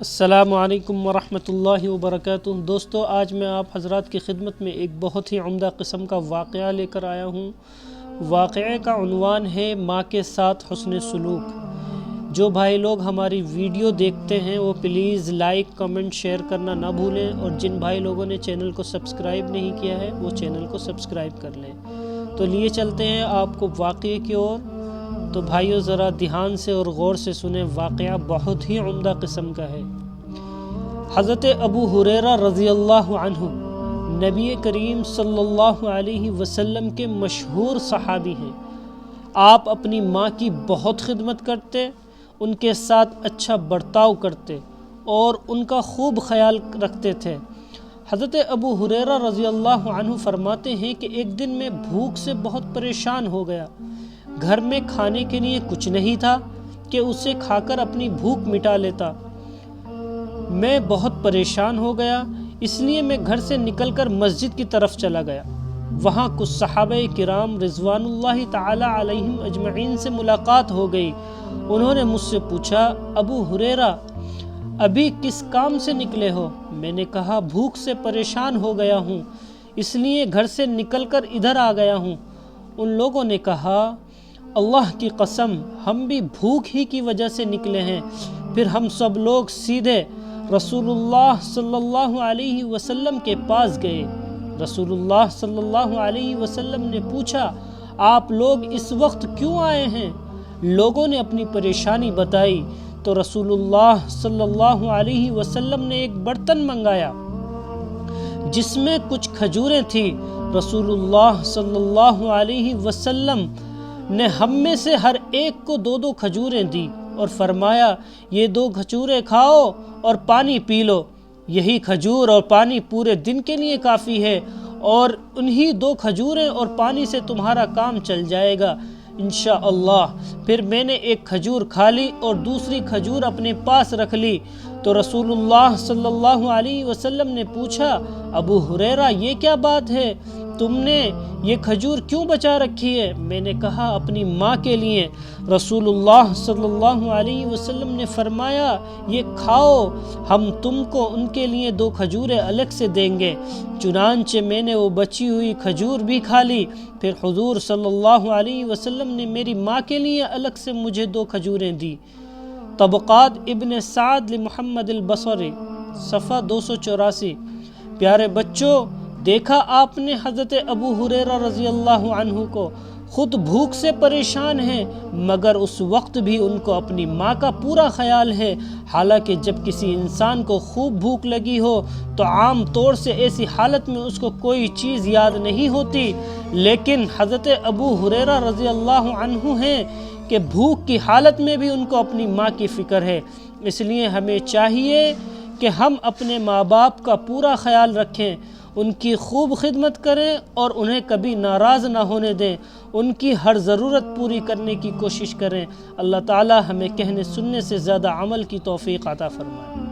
السلام علیکم ورحمۃ اللہ وبرکاتہ۔ دوستو، آج میں آپ حضرات کی خدمت میں ایک بہت ہی عمدہ قسم کا واقعہ لے کر آیا ہوں۔ واقعے کا عنوان ہے ماں کے ساتھ حسن سلوک۔ جو بھائی لوگ ہماری ویڈیو دیکھتے ہیں وہ پلیز لائک، کمنٹ، شیئر کرنا نہ بھولیں، اور جن بھائی لوگوں نے چینل کو سبسکرائب نہیں کیا ہے وہ چینل کو سبسکرائب کر لیں۔ تو لیے چلتے ہیں آپ کو واقعے کی اور۔ تو بھائیو ذرا دھیان سے اور غور سے سنیں، واقعہ بہت ہی عمدہ قسم کا ہے۔ حضرت ابو ہریرہ رضی اللہ عنہ نبی کریم صلی اللہ علیہ وسلم کے مشہور صحابی ہیں۔ آپ اپنی ماں کی بہت خدمت کرتے، ان کے ساتھ اچھا برتاؤ کرتے اور ان کا خوب خیال رکھتے تھے۔ حضرت ابو ہریرہ رضی اللہ عنہ فرماتے ہیں کہ ایک دن میں بھوک سے بہت پریشان ہو گیا۔ گھر میں کھانے کے لیے کچھ نہیں تھا کہ اسے کھا کر اپنی بھوک مٹا لیتا۔ میں بہت پریشان ہو گیا، اس لیے میں گھر سے نکل کر مسجد کی طرف چلا گیا۔ وہاں کچھ صحابہ کرام رضوان اللہ تعالی علیہم اجمعین سے ملاقات ہو گئی۔ انہوں نے مجھ سے پوچھا، ابو ہریرہ ابھی کس کام سے نکلے ہو؟ میں نے کہا، بھوک سے پریشان ہو گیا ہوں، اس لیے گھر سے نکل کر ادھر آ گیا ہوں۔ ان لوگوں نے کہا، اللہ کی قسم، ہم بھی بھوک ہی کی وجہ سے نکلے ہیں۔ پھر ہم سب لوگ سیدھے رسول اللہ صلی اللہ علیہ وسلم کے پاس گئے۔ رسول اللہ صلی اللہ علیہ وسلم نے پوچھا، آپ لوگ اس وقت کیوں آئے ہیں؟ لوگوں نے اپنی پریشانی بتائی تو رسول اللہ صلی اللہ علیہ وسلم نے ایک برتن منگایا جس میں کچھ کھجوریں تھیں۔ رسول اللہ صلی اللہ علیہ وسلم نے ہم میں سے ہر ایک کو 2 کھجوریں دی اور فرمایا، یہ 2 کھجوریں کھاؤ اور پانی پی لو۔ یہی کھجور اور پانی پورے دن کے لیے کافی ہے، اور انہی 2 کھجوریں اور پانی سے تمہارا کام چل جائے گا انشاءاللہ۔ پھر میں نے ایک کھجور کھا لی اور دوسری کھجور اپنے پاس رکھ لی تو رسول اللہ صلی اللہ علیہ وسلم نے پوچھا، ابو ہریرہ یہ کیا بات ہے؟ تم نے یہ کھجور کیوں بچا رکھی ہے؟ میں نے کہا، اپنی ماں کے لیے۔ رسول اللہ صلی اللہ علیہ وسلم نے فرمایا، یہ کھاؤ، ہم تم کو ان کے لیے 2 کھجوریں الگ سے دیں گے۔ چنانچہ میں نے وہ بچی ہوئی کھجور بھی کھا لی۔ پھر حضور صلی اللہ علیہ وسلم نے میری ماں کے لیے الگ سے مجھے 2 کھجوریں دی۔ طبقات ابن سعد لمحمد البصری، صفحہ 284۔ پیارے بچوں، دیکھا آپ نے حضرت ابو ہریرہ رضی اللہ عنہ کو، خود بھوک سے پریشان ہیں مگر اس وقت بھی ان کو اپنی ماں کا پورا خیال ہے۔ حالانکہ جب کسی انسان کو خوب بھوک لگی ہو تو عام طور سے ایسی حالت میں اس کو کوئی چیز یاد نہیں ہوتی، لیکن حضرت ابو ہریرہ رضی اللہ عنہ ہیں کہ بھوک کی حالت میں بھی ان کو اپنی ماں کی فکر ہے۔ اس لیے ہمیں چاہیے کہ ہم اپنے ماں باپ کا پورا خیال رکھیں، ان کی خوب خدمت کریں اور انہیں کبھی ناراض نہ ہونے دیں، ان کی ہر ضرورت پوری کرنے کی کوشش کریں۔ اللہ تعالی ہمیں کہنے سننے سے زیادہ عمل کی توفیق عطا فرمائے۔